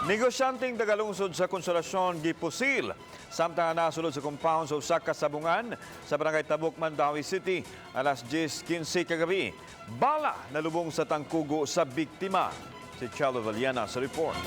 Negosyanteng tagalungsod sa Konsolasyon gipusil samtang nasulod sa compound sa usa ka sabungan sa barangay Tabuk, Mandawi City alas 10:15 kagabi. Bala nalubong sa tangkugo sa biktima. Si Chalo Valiana sa report.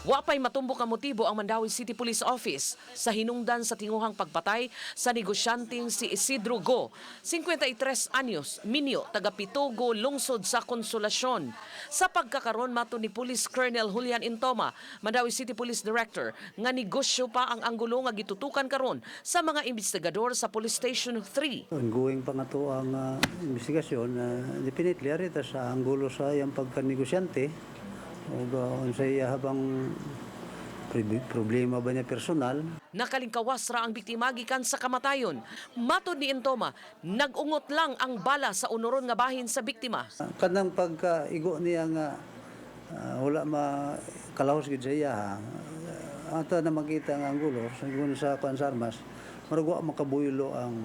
Wapay matumbok ang motibo ang Mandawi City Police Office sa hinungdan sa tinguhang pagpatay sa negosyanteng si Isidro Go, 53 anyos, minyo, taga Pitugo, lungsod sa Konsolasyon. Sa pagkakaroon mato ni Police Colonel Julian Intoma, Mandawi City Police Director, nga negosyo pa ang anggulo nga gitutukan karon sa mga investigador sa Police Station 3. Ongoing pa nga to ang investigasyon. Definitely, arita sa anggulo sa iyang pagkanegosyante. O unsay habang problema ba niya personal. Nakalingkawas ra ang biktima gikan sa kamatayon. Matod ni Intoma, nagungot lang ang bala sa unuron nga bahin sa biktima. Kanang pagkaigo niya nga wala makalahos gid sa iya. Ata na makita ang anggulo sa pansarmas, maragwa makabuylo ang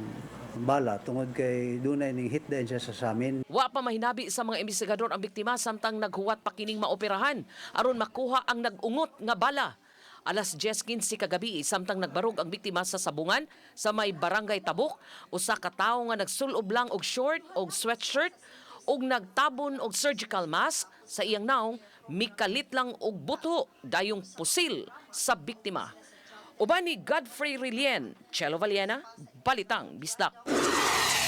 bala tungod kay dunay ning hit din siya sa samin. Wa pa mahinabi sa mga investigador ang biktima samtang naghuwat pa kining maoperahan aron makuha ang nagungot nga bala. Alas 10:15 kagabi samtang nagbarog ang biktima sa sabungan sa may barangay Tabuk, usa ka tawo nga nagsulob lang og short og sweatshirt ug nagtabon og surgical mask sa iyang naong mikalit lang og buto dayong pusil sa biktima. Uban ni Godfrey Rilien, Chelo Valiana, Balitang Bisdak.